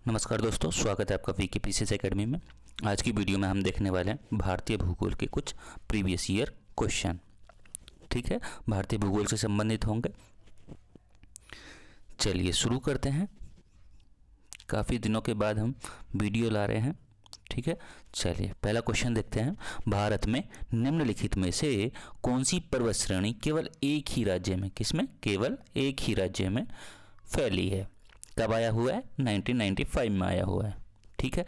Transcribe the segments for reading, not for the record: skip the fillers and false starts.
नमस्कार दोस्तों, स्वागत है आपका वीके पीसीएस एकेडमी में। आज की वीडियो में हम देखने वाले हैं भारतीय भूगोल के कुछ प्रीवियस ईयर क्वेश्चन। ठीक है, भारतीय भूगोल से संबंधित होंगे। चलिए शुरू करते हैं। काफ़ी दिनों के बाद हम वीडियो ला रहे हैं। ठीक है, चलिए पहला क्वेश्चन देखते हैं। भारत में निम्नलिखित में से कौन सी पर्वत श्रेणी केवल एक ही राज्य में, किसमें, केवल एक ही राज्य में फैली है? कब आया हुआ है? 1995 में आया हुआ है। ठीक है,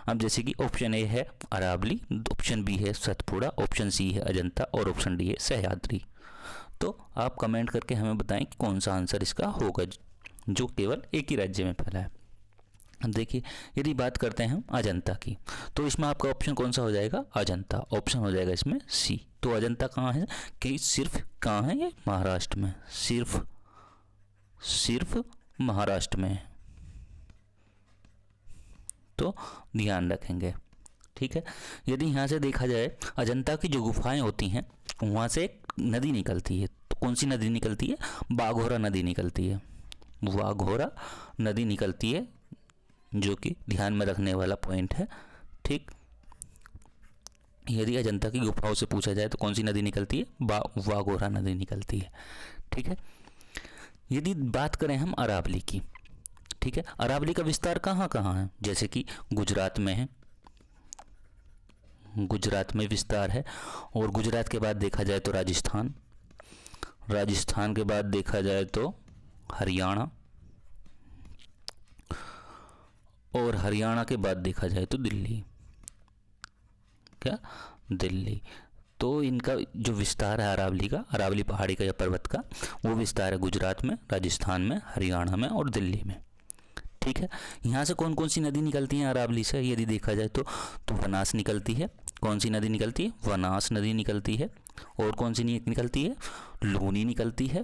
अब जैसे कि ऑप्शन ए है अरावली, ऑप्शन बी है सतपुड़ा, ऑप्शन सी है अजंता और ऑप्शन डी है सह्याद्री। तो आप कमेंट करके हमें बताएं कि कौन सा आंसर इसका होगा जो केवल एक ही राज्य में फैला है। देखिए, यदि बात करते हैं हम अजंता की, तो इसमें आपका ऑप्शन कौन सा हो जाएगा? अजंता। ऑप्शन हो जाएगा इसमें सी। तो अजंता कहाँ है? कि सिर्फ कहाँ है ये? महाराष्ट्र में। सिर्फ महाराष्ट्र में, तो ध्यान रखेंगे। ठीक है, यदि यहाँ से देखा जाए, अजंता की जो गुफाएं होती हैं वहाँ से एक नदी निकलती है। तो कौन सी नदी निकलती है? बाघोरा नदी निकलती है। बाघोरा नदी निकलती है, जो कि ध्यान में रखने वाला पॉइंट है। ठीक, यदि अजंता की गुफाओं से पूछा जाए तो कौन सी नदी निकलती है? बाघोरा नदी निकलती है। ठीक है, यदि बात करें हम अरावली की, ठीक है, अरावली का विस्तार कहाँ कहाँ है? जैसे कि गुजरात में है, गुजरात में विस्तार है। और गुजरात के बाद देखा जाए तो राजस्थान, राजस्थान के बाद देखा जाए तो हरियाणा, और हरियाणा के बाद देखा जाए तो दिल्ली। क्या? दिल्ली। तो इनका जो विस्तार है अरावली का, अरावली पहाड़ी का या पर्वत का, वो विस्तार है गुजरात में, राजस्थान में, हरियाणा में और दिल्ली में। ठीक है, यहाँ से कौन कौन सी नदी निकलती है अरावली से? यदि देखा जाए तो वनास निकलती है। कौन सी नदी निकलती है? वनास नदी निकलती है। और कौन सी निकलती है? लूनी निकलती है।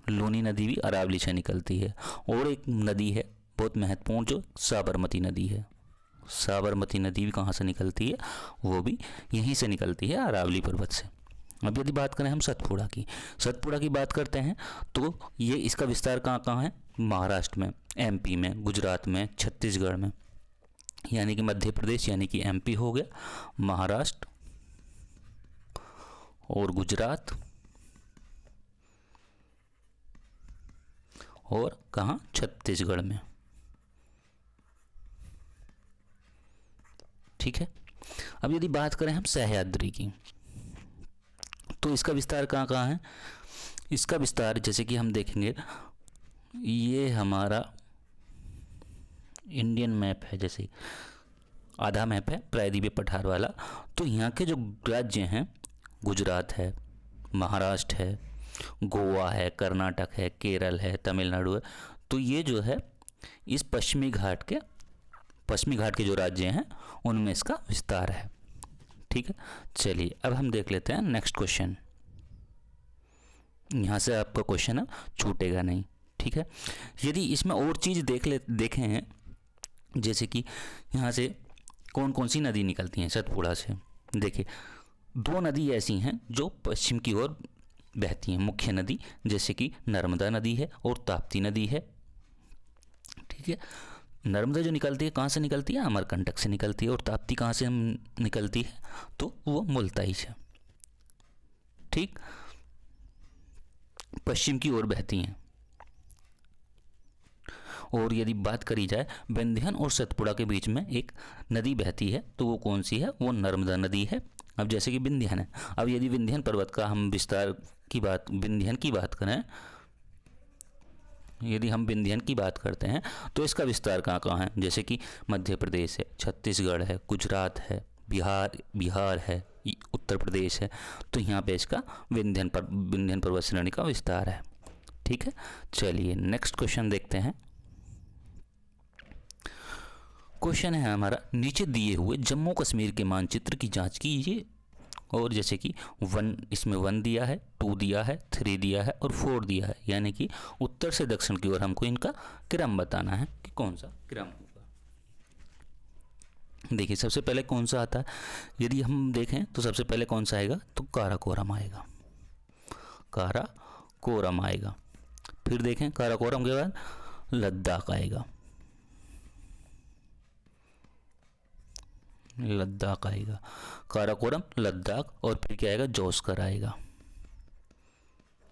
लूनी नदी भी अरावली से निकलती है। और एक नदी है बहुत महत्वपूर्ण, जो साबरमती नदी है। साबरमती नदी भी कहाँ से निकलती है? वो भी यहीं से निकलती है, अरावली पर्वत से। अब यदि बात करें हम सतपुड़ा की, सतपुड़ा की बात करते हैं तो ये इसका विस्तार कहाँ कहाँ है? महाराष्ट्र में, एमपी में, गुजरात में, छत्तीसगढ़ में, यानी कि मध्य प्रदेश, यानी कि एमपी हो गया, महाराष्ट्र और गुजरात, और कहाँ? छत्तीसगढ़ में। ठीक है, अब यदि बात करें हम सह्याद्री की, तो इसका विस्तार कहाँ कहाँ है? इसका विस्तार जैसे कि हम देखेंगे, ये हमारा इंडियन मैप है, जैसे आधा मैप है प्रायद्वीपीय पठार वाला। तो यहाँ के जो राज्य हैं, गुजरात है, महाराष्ट्र है, गोवा है, कर्नाटक है, केरल है, तमिलनाडु है। तो ये जो है इस पश्चिमी घाट के जो राज्य हैं उनमें इसका विस्तार है। ठीक है, चलिए अब हम देख लेते हैं नेक्स्ट क्वेश्चन। यहाँ से आपका क्वेश्चन छूटेगा नहीं। ठीक है, यदि इसमें और चीज़ देखें हैं, जैसे कि यहाँ से कौन कौन सी नदी निकलती हैं सतपुड़ा से। देखिए, दो नदी ऐसी हैं जो पश्चिम की ओर बहती हैं, मुख्य नदी, जैसे कि नर्मदा नदी है और ताप्ती नदी है। ठीक है, नर्मदा जो निकलती है कहाँ से निकलती है? अमरकंटक से निकलती है। और ताप्ती कहाँ से निकलती है? तो वो मुल्ताई से। ठीक, पश्चिम की ओर बहती हैं। और यदि बात करी जाए, विंध्यन और सतपुड़ा के बीच में एक नदी बहती है, तो वो कौन सी है? वो नर्मदा नदी है। अब जैसे कि विंध्यन है, अब यदि विंध्यन पर्वत का हम विस्तार की बात, विंध्यन की बात करें, यदि हम विंध्यन की बात करते हैं तो इसका विस्तार कहाँ कहाँ है? जैसे कि मध्य प्रदेश है, छत्तीसगढ़ है, गुजरात है, बिहार है, उत्तर प्रदेश है। तो यहाँ पे इसका विंध्यन पर्वत श्रेणी का विस्तार है। ठीक है, चलिए नेक्स्ट क्वेश्चन देखते हैं। क्वेश्चन है हमारा, नीचे दिए हुए जम्मू कश्मीर के मानचित्र की जांच कीजिए। और जैसे कि 1, इसमें 1 दिया है, 2 दिया है, 3 दिया है और 4 दिया है, यानी कि उत्तर से दक्षिण की ओर हमको इनका क्रम बताना है कि कौन सा क्रम होगा। देखिए, सबसे पहले कौन सा आता है? यदि हम देखें तो सबसे पहले कौन सा आएगा? तो काराकोरम आएगा, काराकोरम आएगा। फिर देखें, काराकोरम के बाद लद्दाख आएगा। लद्दाख आएगा, काराकोरम लद्दाख, और फिर क्या आएगा, जोस्कर आएगा,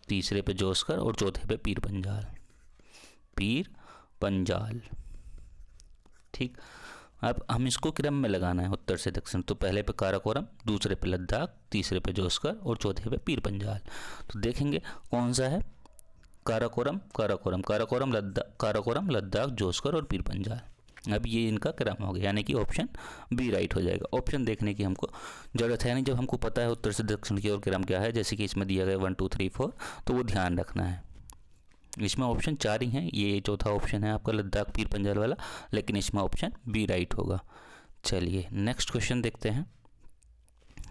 तीसरे पे जोस्कर और चौथे पे पीर पंजाल, पीर पंजाल। ठीक, अब हम इसको क्रम में लगाना है उत्तर से दक्षिण, तो पहले पे काराकोरम, दूसरे पे लद्दाख, तीसरे पे जोस्कर और चौथे पे पीर पंजाल। तो देखेंगे कौन सा है, काराकोरम काराकोरम काराकोरम लद्दाख, काराकोरम लद्दाख, जोस्कर और पीर पंजाल। अब ये इनका क्रम हो गया, यानी कि ऑप्शन बी राइट हो जाएगा। ऑप्शन देखने की हमको ज़रूरत है नहीं, जब हमको पता है उत्तर से दक्षिण की ओर क्रम क्या है, जैसे कि इसमें दिया गया 1 2 3 4, तो वो ध्यान रखना है। इसमें ऑप्शन 4 ही हैं, ये चौथा ऑप्शन है आपका लद्दाख पीर पंजाल वाला, लेकिन इसमें ऑप्शन बी राइट होगा। चलिए नेक्स्ट क्वेश्चन देखते हैं।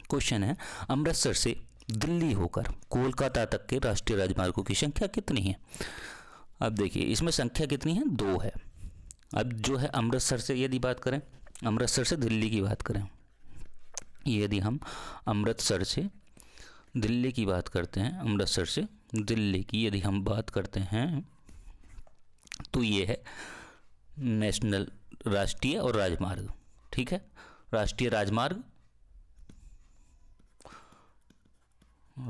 क्वेश्चन है, अमृतसर से दिल्ली होकर कोलकाता तक के राष्ट्रीय राजमार्गों की संख्या कितनी है। अब देखिए इसमें संख्या कितनी है, 2 है। अब जो है अमृतसर से यदि बात करें, अमृतसर से दिल्ली की बात करें, यदि हम अमृतसर से दिल्ली की बात करते हैं, अमृतसर से दिल्ली की यदि हम बात करते हैं, तो ये है नेशनल, राष्ट्रीय और राजमार्ग। ठीक है, राष्ट्रीय राजमार्ग,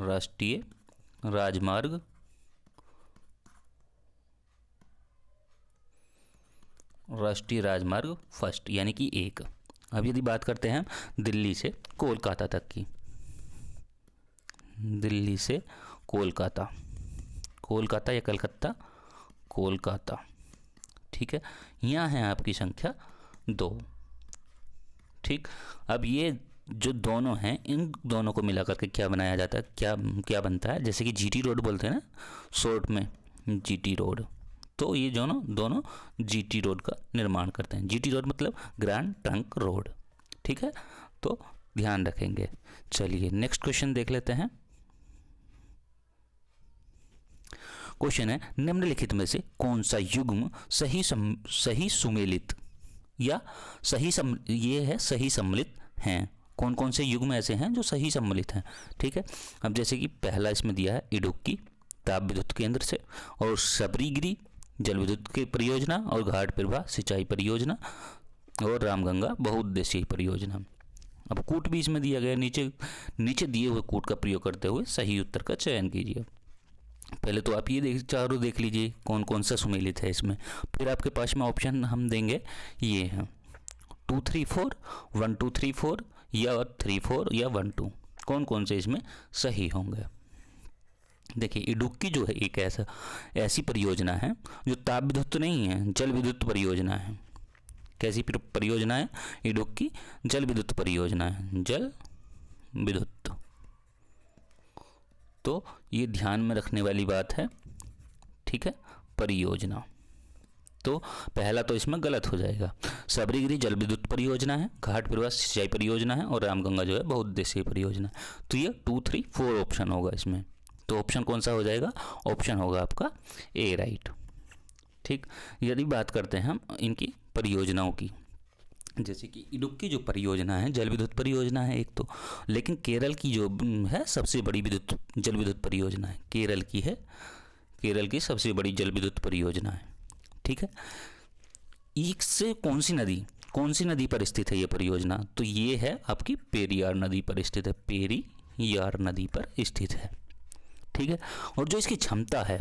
राष्ट्रीय राजमार्ग, राष्ट्रीय राजमार्ग फर्स्ट, यानी कि 1। अब यदि बात करते हैं दिल्ली से कोलकाता तक की, दिल्ली से कोलकाता, कोलकाता या कलकत्ता, कोलकाता। ठीक है, यहाँ है आपकी संख्या 2। ठीक, अब ये जो दोनों हैं, इन दोनों को मिला करके क्या बनाया जाता है, क्या क्या बनता है, जैसे कि जीटी रोड बोलते हैं ना शॉर्ट में, जीटी रोड। तो ये दोनों जीटी रोड का निर्माण करते हैं। जीटी रोड मतलब ग्रैंड ट्रंक रोड। ठीक है, तो ध्यान रखेंगे। चलिए नेक्स्ट क्वेश्चन देख लेते हैं। क्वेश्चन है, निम्नलिखित में से कौन सा युग्म सही सुमेलित या ये है सही सम्मिलित हैं। कौन कौन से युग्म ऐसे हैं जो सही सम्मिलित हैं। ठीक है, अब जैसे कि पहला इसमें दिया है इडुक्की ताप विद्युत केंद्र से, और सबरीगिरी जल विद्युत की परियोजना, और घाट प्रवाह सिंचाई परियोजना, और रामगंगा बहुउद्देशीय परियोजना। अब कूट भी इसमें दिया गया, नीचे दिए हुए कूट का प्रयोग करते हुए सही उत्तर का चयन कीजिए। पहले तो आप ये चारों देख लीजिए कौन कौन सा सुमेलित है इसमें, फिर आपके पास में ऑप्शन हम देंगे, ये हैं 2 3 4, 1 2 3 4 या 3 4 या 1 2, कौन कौन से इसमें सही होंगे। देखिए इडुक्की जो है एक ऐसी परियोजना है जो ताप विद्युत नहीं है, जल विद्युत परियोजना है। कैसी परियोजना है, इडुक्की जल विद्युत परियोजना है, जल विद्युत। तो ये ध्यान में रखने वाली बात है। ठीक है, परियोजना, तो पहला तो इसमें गलत हो जाएगा। सबरीगिरी जल विद्युत परियोजना है, घाट प्रवाह सिंचाई परियोजना है, और रामगंगा जो है बहुउद्देशीय परियोजना। तो ये 2 3 4 ऑप्शन होगा इसमें। तो ऑप्शन कौन सा हो जाएगा, ऑप्शन होगा आपका ए राइट। ठीक, यदि बात करते हैं हम इनकी परियोजनाओं की, जैसे कि इडुक्की जो परियोजना है जल विद्युत परियोजना है एक तो, लेकिन केरल की जो है सबसे बड़ी जल विद्युत परियोजना है, केरल की है, केरल की सबसे बड़ी जल विद्युत परियोजना है। ठीक है, इससे कौन सी नदी पर स्थित है ये परियोजना, तो ये है आपकी पेरियार नदी पर स्थित है, पेरियार नदी पर स्थित है। ठीक है, और जो इसकी क्षमता है,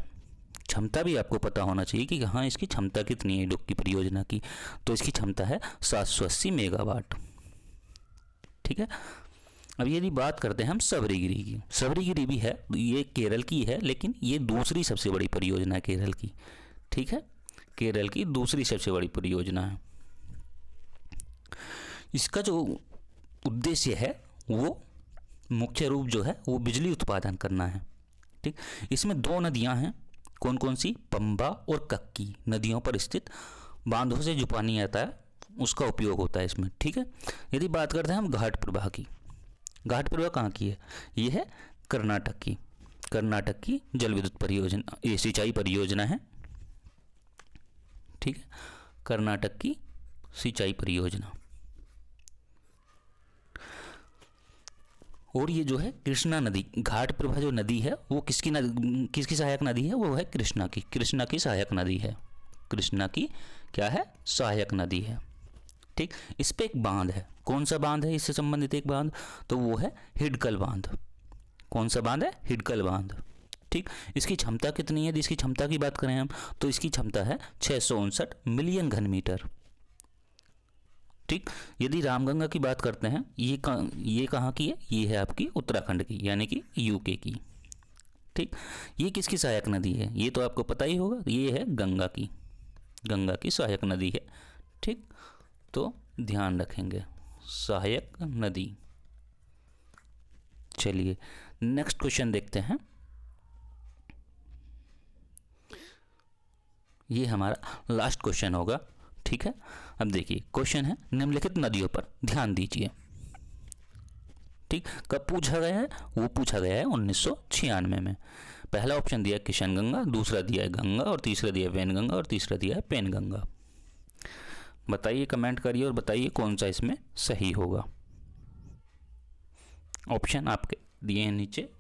क्षमता भी आपको पता होना चाहिए कि हाँ इसकी क्षमता कितनी है इडुक्की परियोजना की, तो इसकी क्षमता है 780 मेगावाट। ठीक है, अब यदि बात करते हैं हम सबरीगिरी की, सबरीगिरी भी है, ये केरल की है, लेकिन ये दूसरी सबसे बड़ी परियोजना है केरल की। ठीक है, केरल की दूसरी सबसे बड़ी परियोजना है। इसका जो उद्देश्य है वो मुख्य रूप जो है वो बिजली उत्पादन करना है। ठीक, इसमें 2 नदियां हैं, कौन कौन सी, पंबा और कक्की नदियों पर स्थित बांधों से जो पानी आता है उसका उपयोग होता है इसमें। ठीक है, यदि बात करते हैं हम घाट प्रवाह की, घाट प्रवाह कहाँ की है, ये है कर्नाटक की, कर्नाटक की जल विद्युत परियोजना, ये सिंचाई परियोजना है। ठीक है, कर्नाटक की सिंचाई परियोजना। और ये जो है कृष्णा नदी, घाट प्रवाह जो नदी है वो किसकी सहायक नदी है, वो है कृष्णा की, कृष्णा की सहायक नदी है, कृष्णा की क्या है, सहायक नदी है। ठीक, इस पे एक बांध है, कौन सा बांध है इससे संबंधित एक बांध, तो वो है हिडकल बांध। कौन सा बांध है? हिडकल बांध। ठीक, इसकी क्षमता कितनी है? इसकी क्षमता की बात करें हम तो इसकी क्षमता है 659 मिलियन घन मीटर। ठीक, यदि रामगंगा की बात करते हैं, ये कहाँ की है? ये है आपकी उत्तराखंड की, यानी कि यूके की। ठीक, ये किसकी सहायक नदी है? ये तो आपको पता ही होगा, ये है गंगा की, गंगा की सहायक नदी है। ठीक, तो ध्यान रखेंगे सहायक नदी। चलिए नेक्स्ट क्वेश्चन देखते हैं। ये हमारा लास्ट क्वेश्चन होगा। ठीक है, अब देखिए क्वेश्चन है निम्नलिखित नदियों पर ध्यान दीजिए। ठीक, कब पूछा गया है? वो पूछा गया है 1996 में। पहला ऑप्शन दिया है किशन गंगा, दूसरा दिया है गंगा, और तीसरा दिया है वैनगंगा, और तीसरा दिया है पेनगंगा। बताइए, कमेंट करिए और बताइए कौन सा इसमें सही होगा। ऑप्शन आपके दिए हैं नीचे।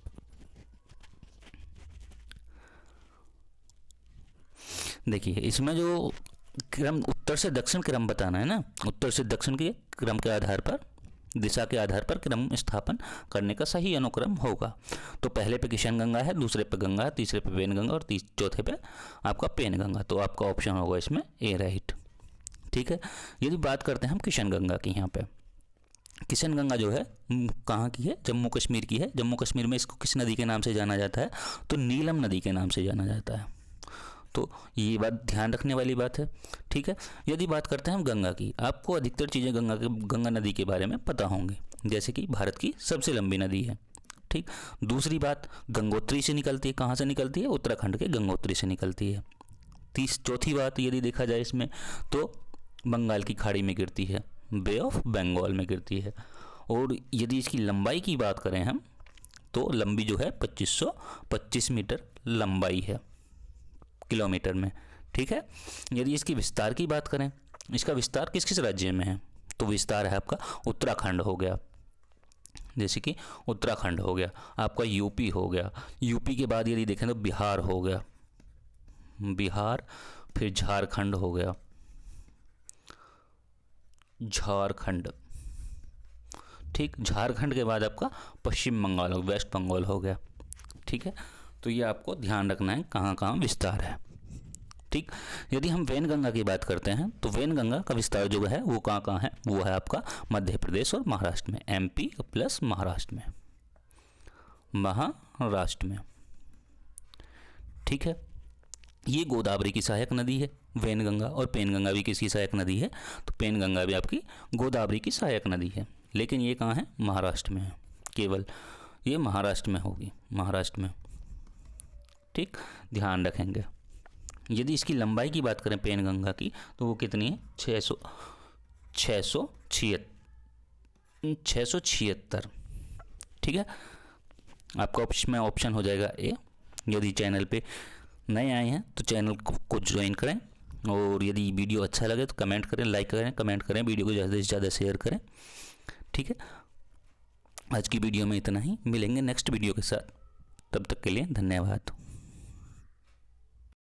देखिए इसमें जो क्रम उत्तर से दक्षिण क्रम बताना है ना, उत्तर से दक्षिण के क्रम के आधार पर, दिशा के आधार पर क्रम स्थापन करने का सही अनुक्रम होगा। तो पहले पे किशन गंगा है, दूसरे पे गंगा है, तीसरे पे वैनगंगा, और चौथे पे आपका पेनगंगा। तो आपका ऑप्शन होगा इसमें ए राइट। ठीक है, यदि बात करते हैं हम किशन गंगा की, यहाँ पे किशन गंगा जो है कहाँ की है? जम्मू कश्मीर की है। जम्मू कश्मीर में इसको किस नदी के नाम से जाना जाता है? तो नीलम नदी के नाम से जाना जाता है। तो ये बात ध्यान रखने वाली बात है। ठीक है, यदि बात करते हैं हम गंगा की, आपको अधिकतर चीज़ें गंगा नदी के बारे में पता होंगी, जैसे कि भारत की सबसे लंबी नदी है। ठीक, दूसरी बात गंगोत्री से निकलती है। कहाँ से निकलती है? उत्तराखंड के गंगोत्री से निकलती है। चौथी बात यदि देखा जाए इसमें, तो बंगाल की खाड़ी में गिरती है, बे ऑफ बंगाल में गिरती है। और यदि इसकी लंबाई की बात करें हम, तो लंबी जो है 2525 मीटर लंबाई है किलोमीटर में। ठीक है, यदि इसकी विस्तार की बात करें, इसका विस्तार किस किस राज्य में है? तो विस्तार है आपका उत्तराखंड हो गया, जैसे कि उत्तराखंड हो गया, आपका यूपी हो गया, यूपी के बाद यदि देखें तो बिहार हो गया, बिहार, फिर झारखंड हो गया, झारखंड। ठीक, झारखंड के बाद आपका पश्चिम बंगाल हो, वेस्ट बंगाल हो गया। ठीक है, तो ये आपको ध्यान रखना है कहाँ कहाँ विस्तार है। ठीक, यदि हम वैनगंगा की बात करते हैं, तो वैनगंगा का विस्तार जो है वो कहाँ कहाँ है? वो है आपका मध्य प्रदेश और महाराष्ट्र में, एमपी प्लस महाराष्ट्र में, महाराष्ट्र में। ठीक है, ये गोदावरी की सहायक नदी है वैनगंगा, और पेनगंगा भी किसकी सहायक नदी है? तो पेनगंगा भी आपकी गोदावरी की सहायक नदी है, लेकिन ये कहाँ है? महाराष्ट्र में है, केवल ये महाराष्ट्र में होगी, महाराष्ट्र में। ठीक, ध्यान रखेंगे। यदि इसकी लंबाई की बात करें पेनगंगा की, तो वो कितनी है? 676। ठीक है, आपका ऑप्शन हो जाएगा ए। यदि चैनल पे नए आए हैं तो चैनल को ज्वाइन करें, और यदि वीडियो अच्छा लगे तो कमेंट करें, लाइक करें, कमेंट करें, वीडियो को ज़्यादा से ज़्यादा शेयर करें। ठीक है, आज की वीडियो में इतना ही, मिलेंगे नेक्स्ट वीडियो के साथ, तब तक के लिए धन्यवाद।